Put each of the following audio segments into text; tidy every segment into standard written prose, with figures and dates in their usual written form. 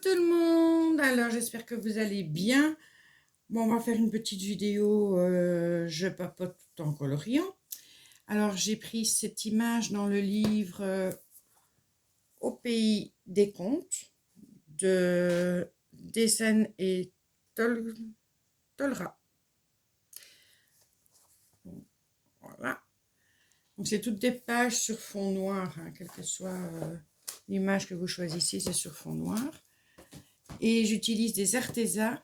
tout le monde, alors j'espère que vous allez bien. Bon, on va faire une petite vidéo, je papote tout en coloriant. Alors j'ai pris cette image dans le livre Au pays des contes de Dessen et Tolra. Voilà. Donc c'est toutes des pages sur fond noir, hein, quelle que soit l'image que vous choisissez, c'est sur fond noir. Et j'utilise des artésas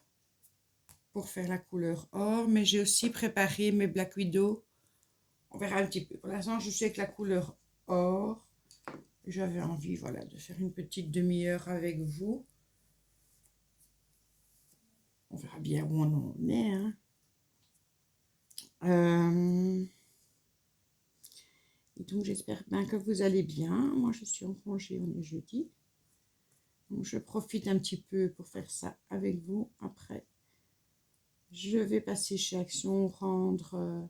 pour faire la couleur or, mais j'ai aussi préparé mes Black Widow. On verra un petit peu. Pour l'instant, je suis avec la couleur or. J'avais envie, voilà, de faire une petite demi-heure avec vous. On verra bien où on en est, hein. Et donc, j'espère bien que vous allez bien. Moi, je suis en congé, on est jeudi. Donc, je profite un petit peu pour faire ça avec vous. Après, je vais passer chez Action, rendre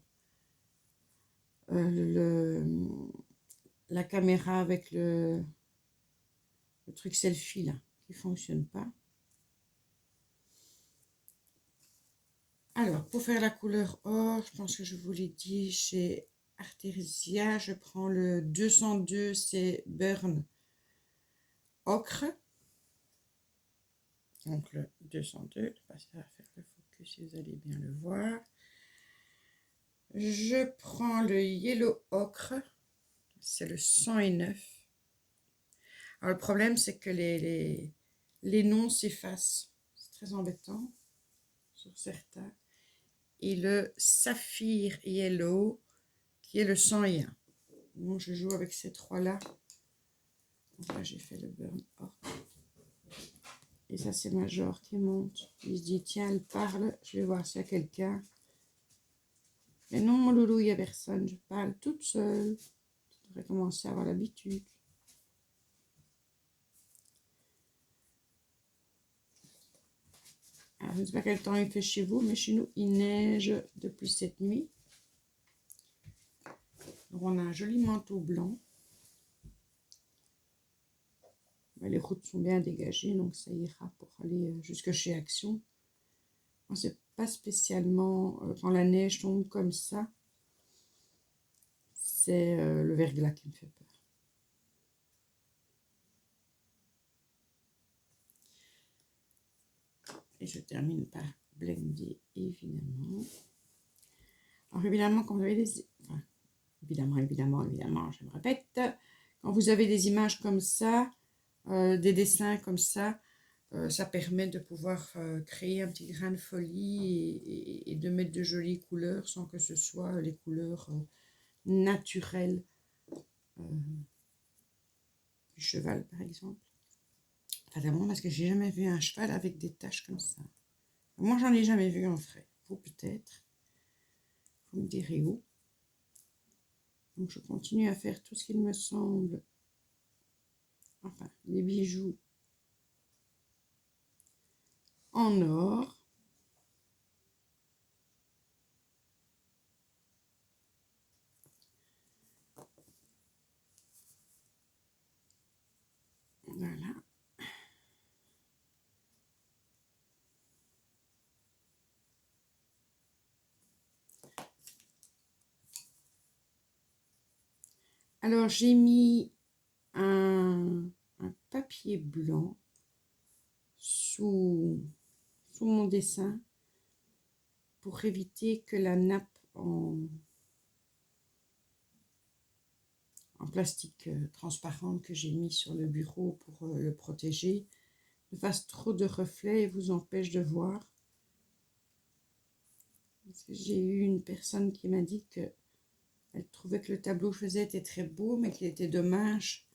la caméra avec le truc selfie là, qui ne fonctionne pas. Alors, pour faire la couleur or, je pense que je vous l'ai dit, chez Artesia, je prends le 202, c'est Burn Ocre. Donc le 202, ça va faire le focus si vous allez bien le voir. Je prends le Yellow Ocre, c'est le 109. Alors le problème, c'est que les noms s'effacent. C'est très embêtant sur certains. Et le Saphir Yellow, qui est le 101. Donc je joue avec ces trois-là. Là, j'ai fait le burn or. Et ça, c'est Major qui monte. Il se dit, tiens, elle parle. Je vais voir s'il y a quelqu'un. Mais non, mon loulou, il n'y a personne. Je parle toute seule. Je devrais commencer à avoir l'habitude. Alors, je ne sais pas quel temps il fait chez vous, mais chez nous, il neige depuis cette nuit. Donc, on a un joli manteau blanc. Mais les routes sont bien dégagées, donc ça ira pour aller jusque chez Action. C'est pas spécialement quand la neige tombe comme ça, c'est le verglas qui me fait peur. Et je termine par blender, évidemment. Alors évidemment, quand vous avez des... Enfin, évidemment, je me répète. Quand vous avez des images comme ça, des dessins comme ça permet de pouvoir créer un petit grain de folie et de mettre de jolies couleurs sans que ce soit les couleurs naturelles du cheval, par exemple. Enfin, d'abord parce que j'ai jamais vu un cheval avec des taches comme ça. Moi, j'en ai jamais vu en vrai. Vous, peut-être. Vous me direz où. Donc, je continue à faire tout ce qu'il me semble. Enfin, les bijoux en or. Voilà. Alors, j'ai mis un papier blanc sous mon dessin pour éviter que la nappe en plastique transparente que j'ai mis sur le bureau pour le protéger ne fasse trop de reflets et vous empêche de voir. J'ai eu une personne qui m'a dit que elle trouvait que le tableau que je faisais était très beau, mais qu'il était dommage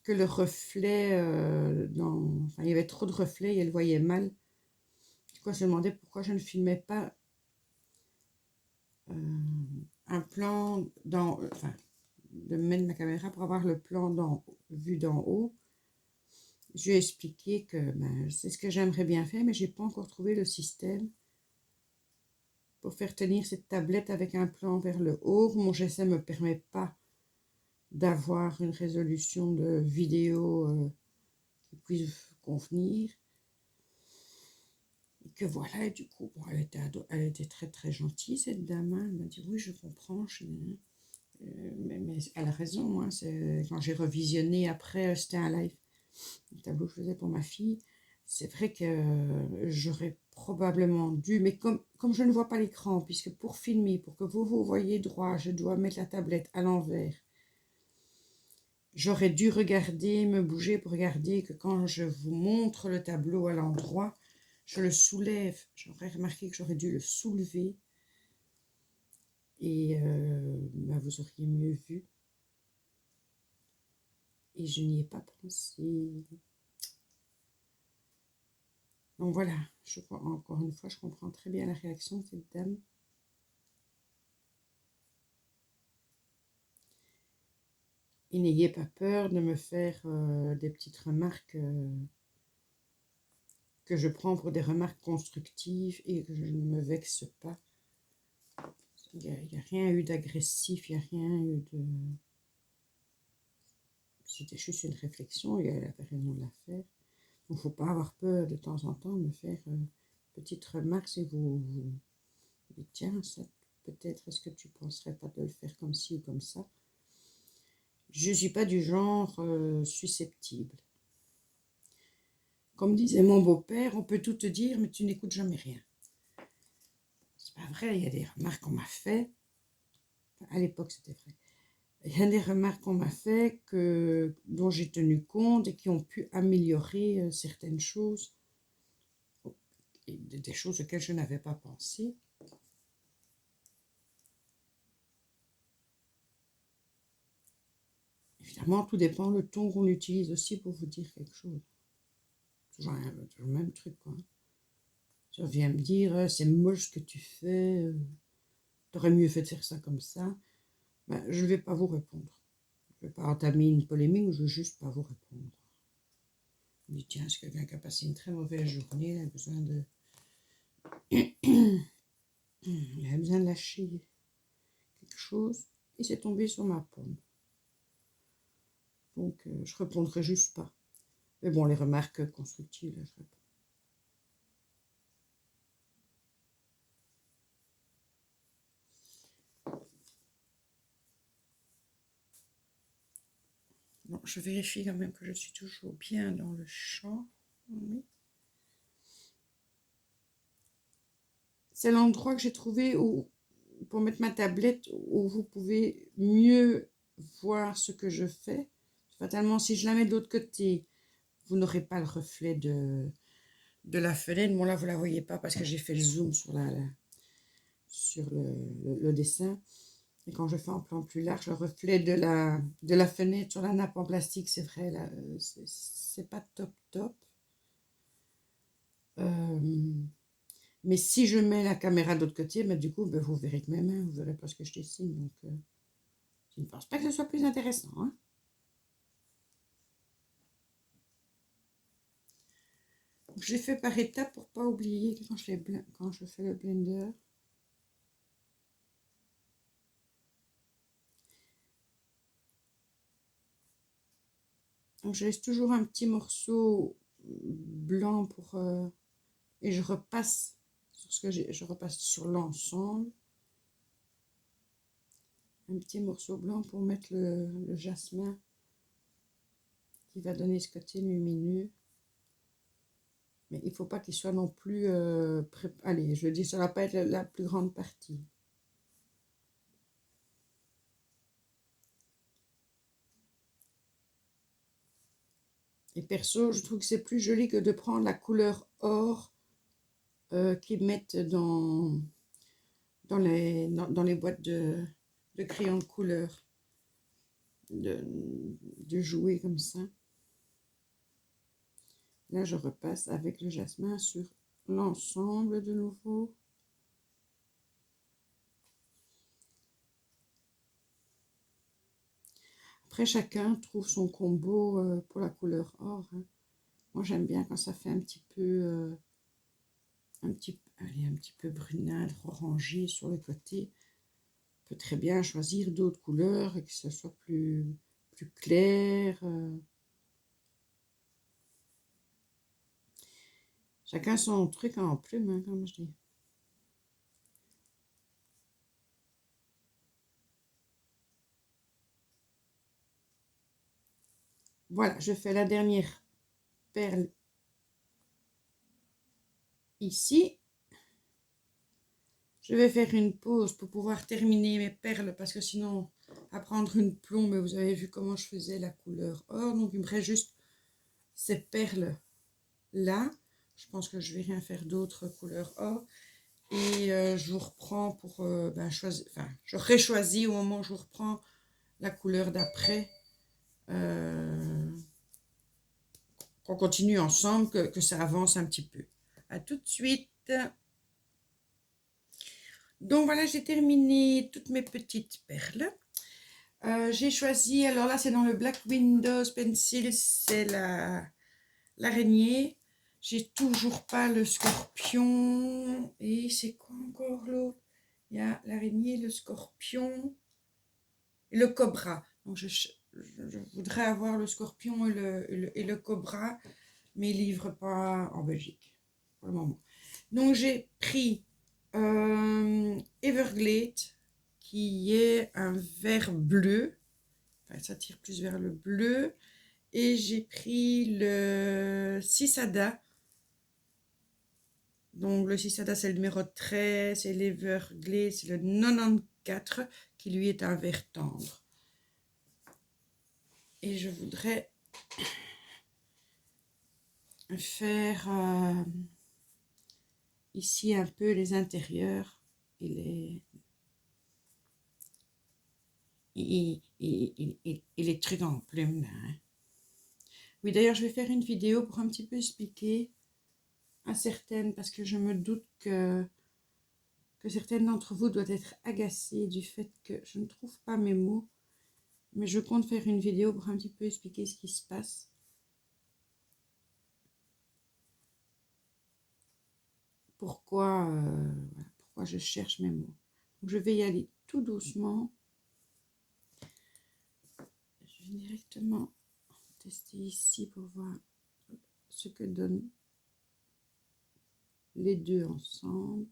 que le reflet, enfin, il y avait trop de reflets et elle voyait mal. Du coup, elle se demandait pourquoi je ne filmais pas un plan enfin, de mettre ma caméra pour avoir le plan vu d'en haut. Je lui ai expliqué que c'est ce que j'aimerais bien faire, mais j'ai pas encore trouvé le système pour faire tenir cette tablette avec un plan vers le haut. Mon GSM ne me permet pas d'avoir une résolution de vidéo convenir. Et que voilà, et du coup, bon, elle était très très gentille, cette dame. Hein. Elle m'a dit, oui, je comprends. Mais elle a raison. Hein. Quand j'ai revisionné après, c'était un live, un tableau que je faisais pour ma fille. C'est vrai que j'aurais probablement dû, mais comme je ne vois pas l'écran, puisque pour filmer, pour que vous voyez droit, je dois mettre la tablette à l'envers. J'aurais dû regarder, me bouger pour regarder que quand je vous montre le tableau à l'endroit, je le soulève. J'aurais remarqué que j'aurais dû le soulever et ben vous auriez mieux vu. Et je n'y ai pas pensé. Donc voilà, encore une fois, je comprends très bien la réaction de cette dame. Et n'ayez pas peur de me faire des petites remarques que je prends pour des remarques constructives et que je ne me vexe pas. Il n'y a rien eu d'agressif, il n'y a rien eu de... C'était juste une réflexion et elle avait raison de la faire. Donc il ne faut pas avoir peur de temps en temps de me faire petites remarques si vous dites tiens, ça peut-être est-ce que tu ne penserais pas de le faire comme ci ou comme ça. Je ne suis pas du genre susceptible. Comme disait mon beau-père, on peut tout te dire, mais tu n'écoutes jamais rien. C'est pas vrai, il y a des remarques qu'on m'a fait. À l'époque, c'était vrai. Il y a des remarques qu'on m'a fait dont j'ai tenu compte et qui ont pu améliorer certaines choses. Et des choses auxquelles je n'avais pas pensé. Évidemment, tout dépend le ton qu'on utilise aussi pour vous dire quelque chose. Toujours le même truc, quoi. Tu viens me dire, c'est moche ce que tu fais, t'aurais mieux fait de faire ça comme ça. Ben, je ne vais pas vous répondre. Je ne vais pas entamer une polémique, je ne veux juste pas vous répondre. Je me dis, tiens, c'est quelqu'un qui a passé une très mauvaise journée, il a besoin de... il a besoin de lâcher quelque chose, et c'est tombé sur ma pomme. Donc, je répondrai juste pas. Mais bon, les remarques constructives, là, je réponds. Non, je vérifie quand même que je suis toujours bien dans le champ. Oui. C'est l'endroit que j'ai trouvé pour mettre ma tablette où vous pouvez mieux voir ce que je fais. Fatalement, si je la mets de l'autre côté, vous n'aurez pas le reflet de la fenêtre. Bon, là, vous ne la voyez pas parce que j'ai fait le zoom sur le dessin. Et quand je fais en plan plus large, le reflet de la fenêtre sur la nappe en plastique, c'est vrai, là, c'est pas top. Mais si je mets la caméra de l'autre côté, ben, du coup, ben, vous verrez que mes mains, vous verrez pas ce que je dessine. Donc, je ne pense pas que ce soit plus intéressant. Hein. J'ai fait par étapes pour pas oublier quand je fais le blender. Donc, je laisse toujours un petit morceau blanc et je repasse sur je repasse sur l'ensemble. Un petit morceau blanc pour mettre le jasmin qui va donner ce côté lumineux. Mais il ne faut pas qu'il soit non plus... allez, je le dis, ça ne va pas être la plus grande partie. Et perso, je trouve que c'est plus joli que de prendre la couleur or qu'ils mettent dans les boîtes de crayons de couleur. De jouer comme ça. Là, je repasse avec le jasmin sur l'ensemble de nouveau. Après, chacun trouve son combo pour la couleur or. Hein. Moi, j'aime bien quand ça fait un petit peu, un petit peu brunâtre, orangé sur le côté. On peut très bien choisir d'autres couleurs et que ce soit plus clair. Chacun son truc en plume, hein, comme je dis. Voilà, je fais la dernière perle ici. Je vais faire une pause pour pouvoir terminer mes perles parce que sinon, à prendre une plombe, vous avez vu comment je faisais la couleur or. Donc, il me reste juste ces perles là. Je pense que je vais rien faire d'autre couleur or. Et je vous reprends pour choisir. Enfin, j'aurais choisi au moment où je vous reprends la couleur d'après. Qu'on continue ensemble, que ça avance un petit peu. À tout de suite. Donc voilà, j'ai terminé toutes mes petites perles. J'ai choisi, alors là c'est dans le Black Windows Pencil, c'est l'araignée. J'ai toujours pas le scorpion. Et c'est quoi encore l'autre? Il y a l'araignée, le scorpion et le cobra. Donc je voudrais avoir le scorpion et le cobra, mais ils ne livrent pas en Belgique pour le moment. Donc j'ai pris Everglade, qui est un vert bleu. Enfin, ça tire plus vers le bleu. Et j'ai pris le Sisada. Donc le Sisada, c'est le numéro 13. Et l'Everglade, c'est le 94, qui lui est un vert tendre. Et je voudrais faire ici un peu les intérieurs et les trucs en plume là, hein. Oui, d'ailleurs, je vais faire une vidéo pour un petit peu expliquer à certaines, parce que je me doute que certaines d'entre vous doivent être agacées du fait que je ne trouve pas mes mots. Mais je compte faire une vidéo pour un petit peu expliquer ce qui se passe. Pourquoi je cherche mes mots. Donc, je vais y aller tout doucement. Je vais directement tester ici pour voir ce que donnent les deux ensemble.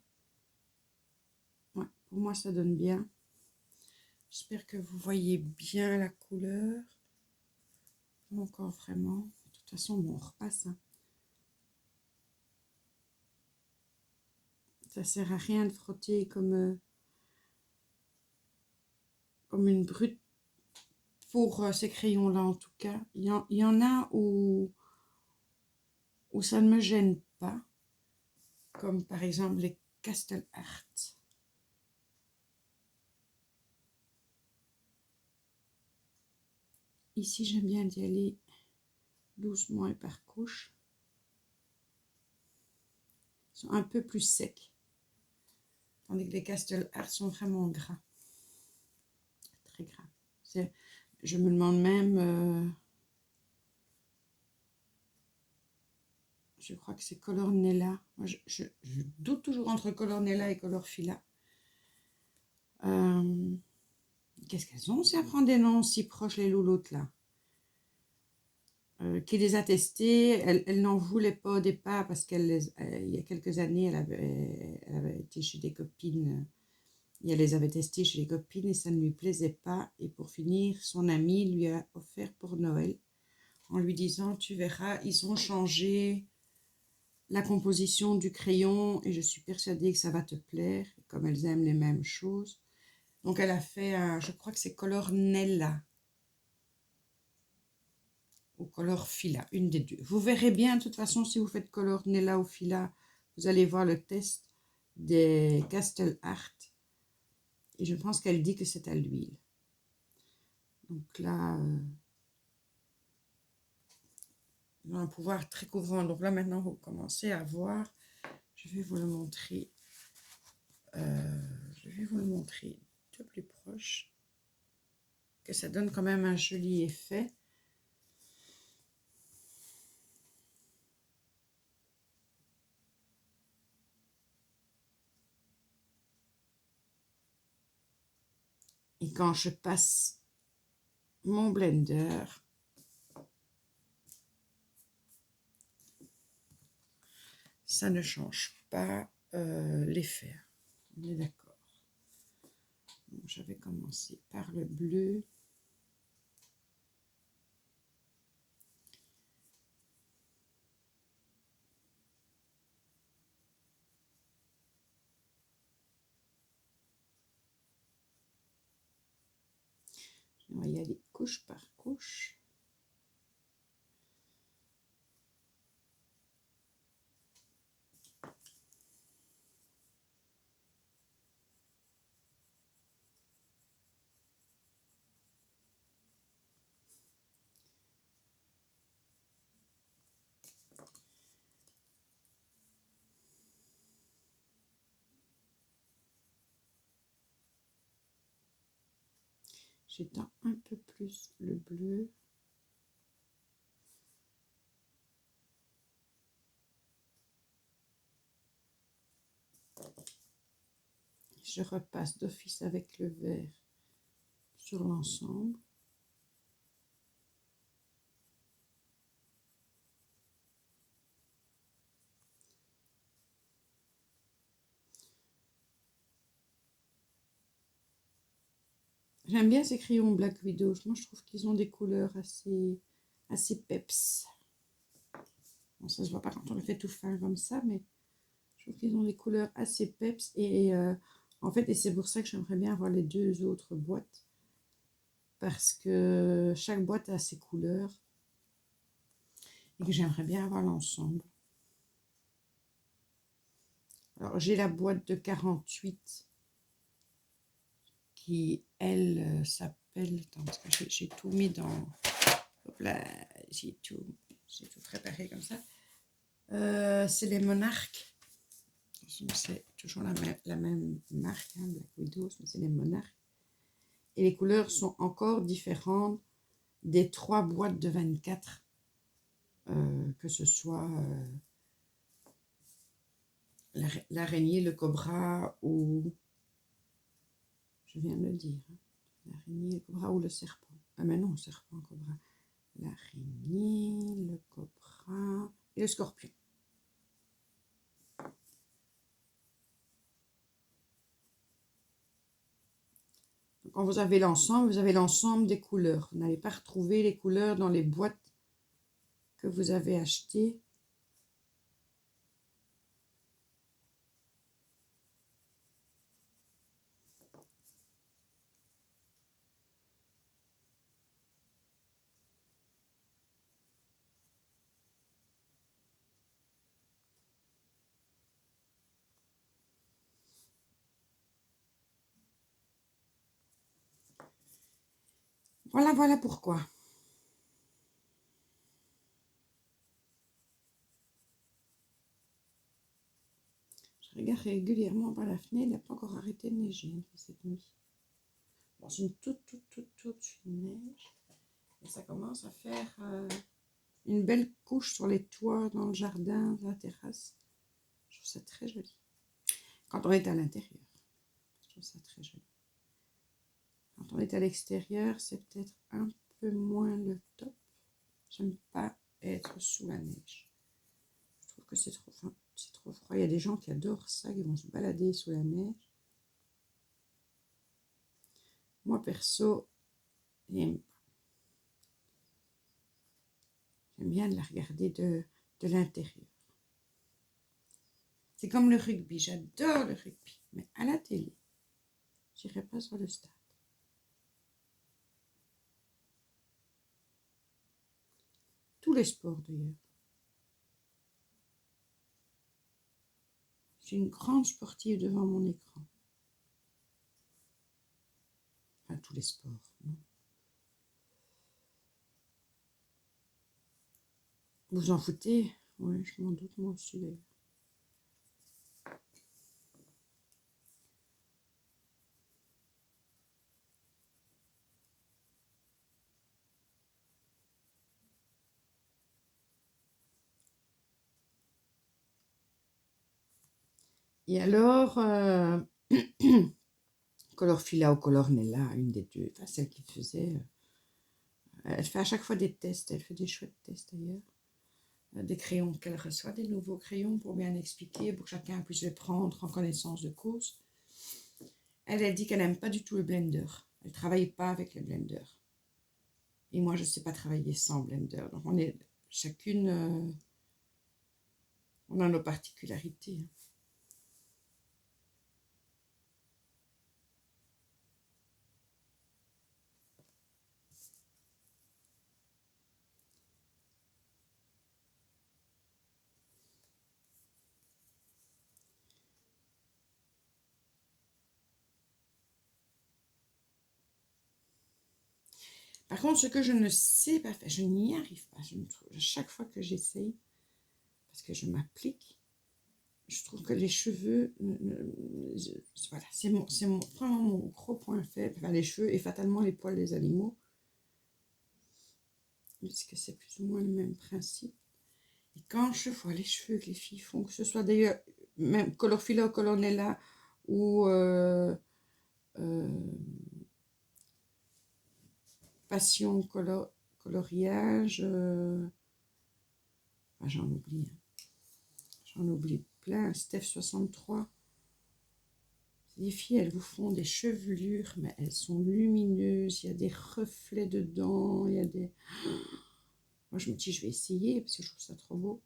Ouais, pour moi, ça donne bien. J'espère que vous voyez bien la couleur. Encore vraiment. De toute façon, bon, on repasse. Hein. Ça sert à rien de frotter comme une brute pour ces crayons-là, en tout cas. Il y en a où ça ne me gêne pas. Comme par exemple les Castle Art. Ici, j'aime bien d'y aller doucement et par couche. Ils sont un peu plus secs. Tandis que les Castle Art sont vraiment gras. Très gras. Je me demande même... je crois que c'est Color Nella. Moi, je doute toujours entre Color Nella et Color Fila. Qu'est-ce qu'elles ont? Ça prend des noms si proches, les louloutes, là. Qui les a testées. Elle n'en voulait pas au départ parce il y a quelques années, elle avait été chez des copines. Et elle les avait testées chez les copines et ça ne lui plaisait pas. Et pour finir, son amie lui a offert pour Noël en lui disant, tu verras, ils ont changé la composition du crayon et je suis persuadée que ça va te plaire, comme elles aiment les mêmes choses. Donc elle a fait je crois que c'est Color Nella ou Color Fila, une des deux. Vous verrez bien, de toute façon, si vous faites Color Nella ou Fila, vous allez voir le test des Castle Art. Et je pense qu'elle dit que c'est à l'huile. Donc là, ils ont un pouvoir très couvrant. Donc là, maintenant, vous commencez à voir. Je vais vous le montrer. De plus proche. Que ça donne quand même un joli effet. Et quand je passe mon blender, ça ne change pas l'effet. On est d'accord. Je vais commencer par le bleu. On va y aller couche par couche. J'étends un peu plus le bleu. Je repasse d'office avec le vert sur l'ensemble. J'aime bien ces crayons Black Widow. Moi, je trouve qu'ils ont des couleurs assez peps. Bon, ça se voit pas quand on le fait tout fin comme ça, mais je trouve qu'ils ont des couleurs assez peps. Et en fait, et c'est pour ça que j'aimerais bien avoir les deux autres boîtes. Parce que chaque boîte a ses couleurs. Et que j'aimerais bien avoir l'ensemble. Alors, j'ai la boîte de 48 qui, elle, s'appelle... Attends, parce que j'ai tout mis dans... Hop là, j'ai tout préparé comme ça. C'est les Monarques. C'est toujours la même marque, hein, Black Widows, mais c'est les Monarques. Et les couleurs sont encore différentes des 3 boîtes de 24. Que ce soit l'araignée, le cobra ou... Je viens de le dire. Hein, l'araignée, le cobra ou le serpent. Ah mais non, serpent, cobra. L'araignée, le cobra et le scorpion. Donc, quand vous avez l'ensemble des couleurs. Vous n'allez pas retrouver les couleurs dans les boîtes que vous avez achetées. Voilà pourquoi. Je regarde régulièrement par la fenêtre, il n'a pas encore arrêté de neiger cette nuit. Bon, c'est une toute fine neige. Et ça commence à faire une belle couche sur les toits, dans le jardin, la terrasse. Je trouve ça très joli. Quand on est à l'intérieur, je trouve ça très joli. Quand on est à l'extérieur, c'est peut-être un peu moins le top. J'aime pas être sous la neige. Je trouve que c'est trop froid. Il y a des gens qui adorent ça, qui vont se balader sous la neige. Moi, perso, j'aime pas. J'aime bien de la regarder de l'intérieur. C'est comme le rugby. J'adore le rugby. Mais à la télé, j'irai pas sur le stade. Tous les sports, d'ailleurs. Je suis une grande sportive devant mon écran. Enfin, tous les sports, non. Vous en foutez? Oui, je m'en doute, moi aussi, d'ailleurs. Et alors, Colorfila ou Colornella, une des deux, enfin, celle qui faisait, elle fait à chaque fois des tests, elle fait des chouettes tests d'ailleurs. des crayons qu'elle reçoit, des nouveaux crayons pour bien expliquer, pour que chacun puisse les prendre en connaissance de cause. Elle dit qu'elle n'aime pas du tout le blender. Elle ne travaille pas avec les blenders. Et moi, je ne sais pas travailler sans blender. Donc, on est chacune, on a nos particularités. Par contre, ce que je ne sais pas faire, je n'y arrive pas. À chaque fois que j'essaye, parce que je m'applique, je trouve que les cheveux, voilà, c'est vraiment mon gros point faible. Enfin, les cheveux et fatalement les poils des animaux. Parce que c'est plus ou moins le même principe. Et quand je vois les cheveux que les filles font, que ce soit d'ailleurs même Colorfila ou Colonella ou Passion coloriage, j'en oublie. J'en oublie plein. Steph 63. Les filles, elles vous font des chevelures, mais elles sont lumineuses. Il y a des reflets dedans. Il y a des... Moi, je me dis, je vais essayer parce que je trouve ça trop beau.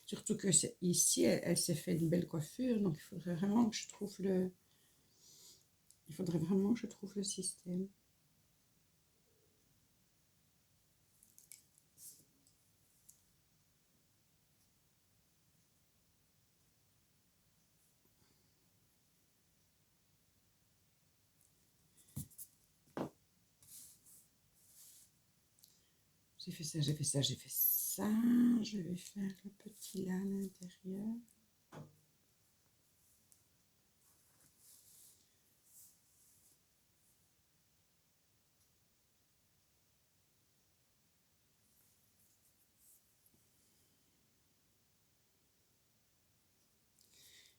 Surtout que ici, elle s'est fait une belle coiffure. Donc, il faudrait vraiment que je trouve le... Il faudrait vraiment que je trouve le système. J'ai fait ça, j'ai fait ça, j'ai fait ça. Je vais faire le petit là à l'intérieur.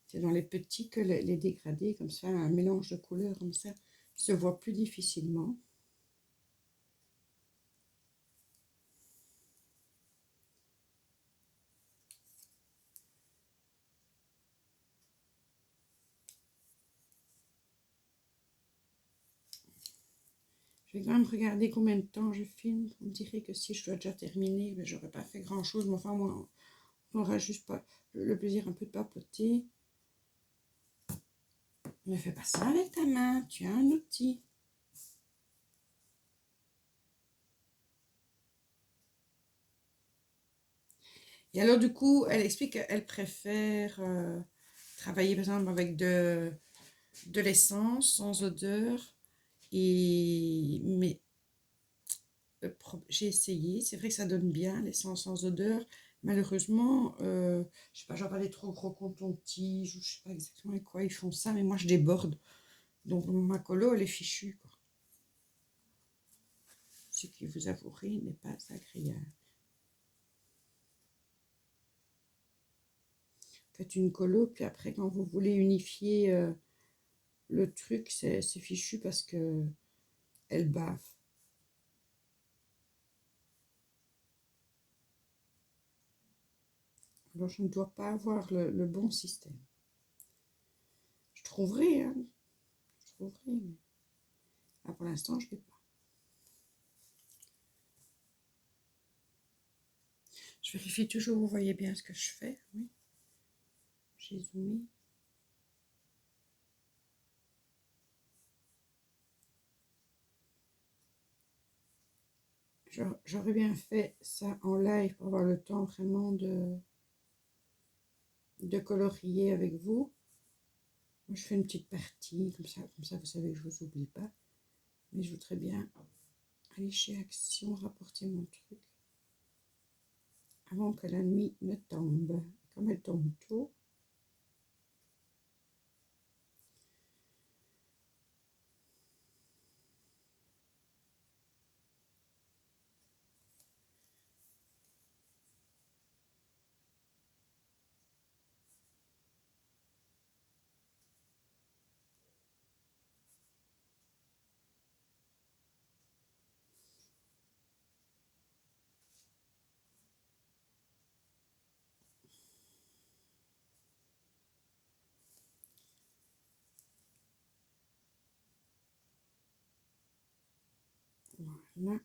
C'est dans les petits que les dégradés, comme ça, un mélange de couleurs comme ça, se voit plus difficilement. Je vais quand même regarder combien de temps je filme. On dirait que si je dois déjà terminer, ben, j'aurais pas fait grand chose. Mais enfin, moi, on aura juste pas le plaisir un peu de papoter. Ne fais pas ça avec ta main, tu as un outil. Et alors, du coup, elle explique qu'elle préfère travailler, par exemple, avec de l'essence, sans odeur. Mais j'ai essayé, c'est vrai que ça donne bien, l'essence sans odeur. Malheureusement, je sais pas, j'en parlais trop gros coton-tige, ou je sais pas exactement avec quoi ils font ça, mais moi je déborde. Donc ma colo, elle est fichue, quoi. Ce qui, vous avouerez, n'est pas agréable. Faites une colo, puis après, quand vous voulez unifier le truc, c'est fichu parce que elle bave. Alors, je ne dois pas avoir le bon système. Je trouverai, hein. Je trouverai, mais là, pour l'instant, je ne l'ai pas. Je vérifie toujours, vous voyez bien ce que je fais, oui. J'ai zoomé. J'aurais bien fait ça en live pour avoir le temps vraiment de colorier avec vous. Moi, je fais une petite partie, comme ça vous savez que je ne vous oublie pas. Mais je voudrais bien aller chez Action, rapporter mon truc avant que la nuit ne tombe. Comme elle tombe tôt, Là.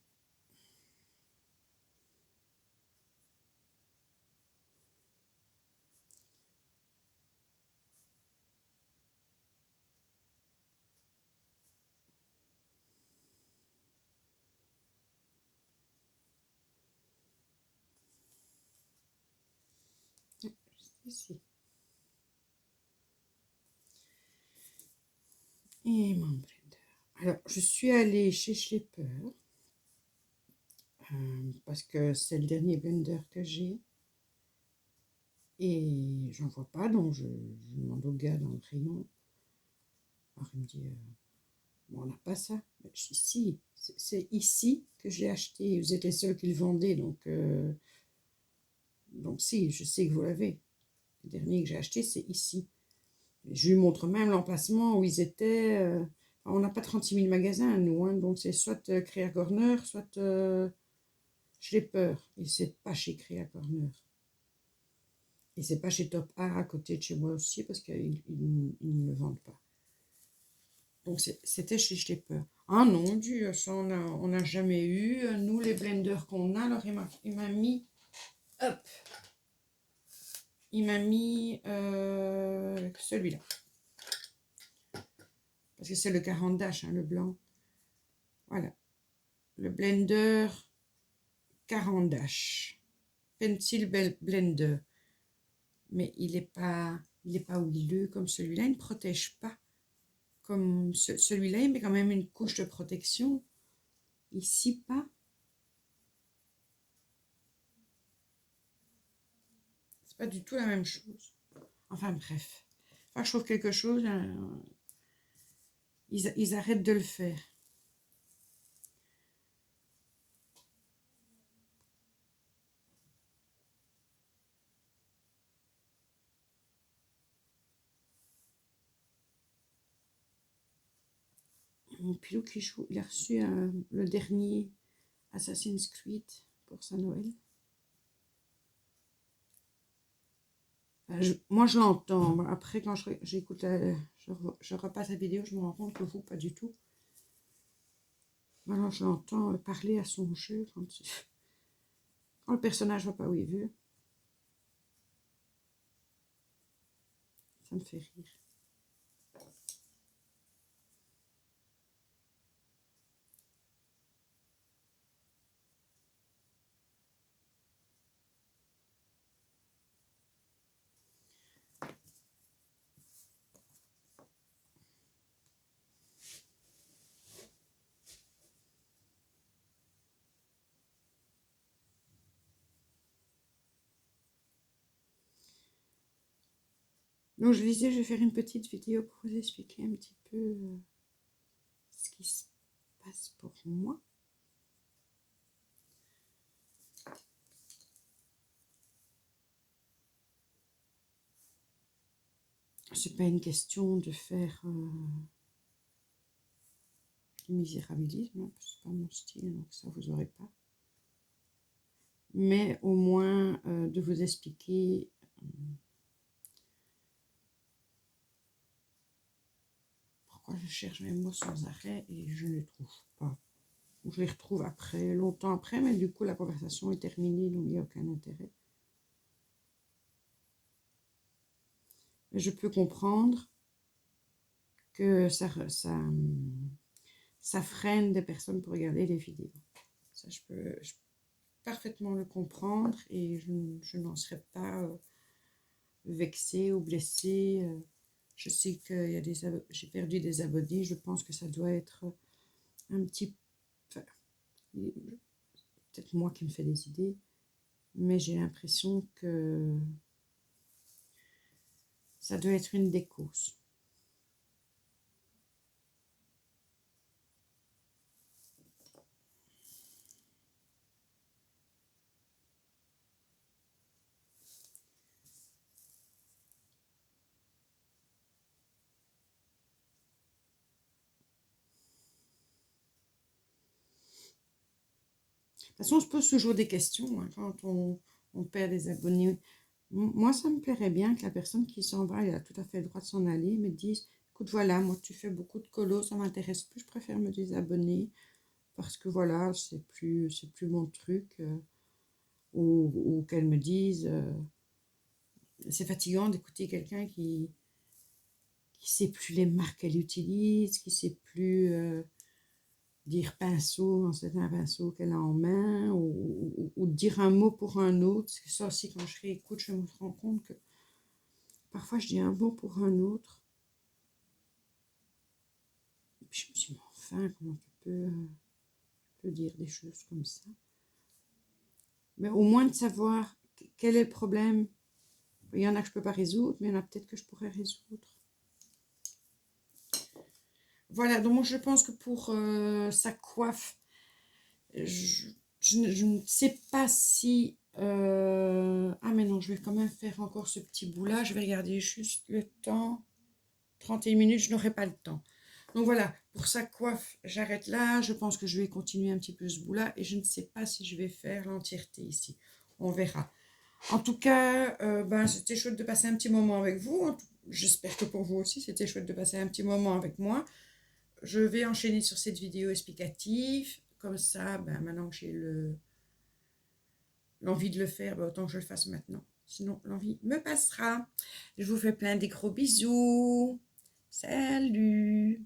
Ici. Et mon blender. Alors, je suis allée chez Schlepper parce que c'est le dernier blender que j'ai. Et j'en vois pas, donc je demande au gars dans le rayon. Alors il me dit, bon, on n'a pas ça. Je dis, si, c'est ici que j'ai acheté. Vous êtes les seuls qui le vendaient, donc si, je sais que vous l'avez. Le dernier que j'ai acheté, c'est ici. Je lui montre même l'emplacement où ils étaient. On n'a pas 36 000 magasins, nous, hein, donc c'est soit Créa Corner, soit Schlepper. Et c'est pas chez Créa Corner. Et c'est pas chez Top Art à côté de chez moi aussi, parce qu'ils ne le vendent pas. Donc c'était chez Schlepper. Ah non, Dieu, ça on n'a jamais eu. Nous, les blenders qu'on a, alors il m'a mis... Hop! Il m'a mis celui-là. Parce que c'est le 40 Dash, hein, le blanc. Voilà. Le blender 40 Dash. Pencil Blender. Mais il n'est pas huileux comme celui-là. Il ne protège pas. Comme celui-là, il met quand même une couche de protection. Ici, pas. C'est pas du tout la même chose. Enfin, bref. Enfin, je trouve quelque chose... ils arrêtent de le faire. Mon pilot qui joue, il a reçu le dernier Assassin's Creed pour sa Noël. Moi, je l'entends. Après, quand j'écoute, je repasse la vidéo, je me rends compte que vous, pas du tout. Alors, je l'entends parler à son jeu quand le personnage ne va pas où il veut. Ça me fait rire. Donc, je disais, je vais faire une petite vidéo pour vous expliquer un petit peu ce qui se passe pour moi. C'est pas une question de faire du misérabilisme, hein, c'est pas mon style, donc ça vous aurez pas. Mais au moins de vous expliquer pourquoi je cherche mes mots sans arrêt et je ne les trouve pas. Je les retrouve après, longtemps après, mais du coup la conversation est terminée, donc il n'y a aucun intérêt. Mais je peux comprendre que ça freine des personnes pour regarder les vidéos. Ça, je peux parfaitement le comprendre et je n'en serais pas vexée ou blessée. Je sais que j'ai perdu des abonnés, je pense que ça doit être un petit... Enfin, peut-être moi qui me fais des idées, mais j'ai l'impression que ça doit être une des causes. De toute façon, on se pose toujours des questions hein, quand on perd des abonnés. Moi, ça me plairait bien que la personne qui s'en va, elle a tout à fait le droit de s'en aller, me dise, écoute, voilà, moi, tu fais beaucoup de colos, ça m'intéresse plus, je préfère me désabonner. parce que voilà, c'est plus mon truc, ou qu'elles me disent, c'est fatigant d'écouter quelqu'un qui sait plus les marques qu'elle utilise, qui sait plus dire pinceau, c'est un pinceau qu'elle a en main, ou dire un mot pour un autre. Parce que ça aussi, quand je réécoute, je me rends compte que parfois je dis un mot pour un autre. Et puis je me dis, mais enfin, comment tu peux dire des choses comme ça? Mais au moins de savoir quel est le problème. Il y en a que je ne peux pas résoudre, mais il y en a peut-être que je pourrais résoudre. Voilà, donc je pense que pour sa coiffe, je ne sais pas si... Ah mais non, je vais quand même faire encore ce petit bout-là. Je vais regarder juste le temps. 31 minutes, je n'aurai pas le temps. Donc voilà, pour sa coiffe, j'arrête là. Je pense que je vais continuer un petit peu ce bout-là. Et je ne sais pas si je vais faire l'entièreté ici. On verra. En tout cas, c'était chouette de passer un petit moment avec vous. J'espère que pour vous aussi, c'était chouette de passer un petit moment avec moi. Je vais enchaîner sur cette vidéo explicative. Comme ça, maintenant que j'ai l'envie de le faire, autant que je le fasse maintenant. Sinon, l'envie me passera. Je vous fais plein de gros bisous. Salut!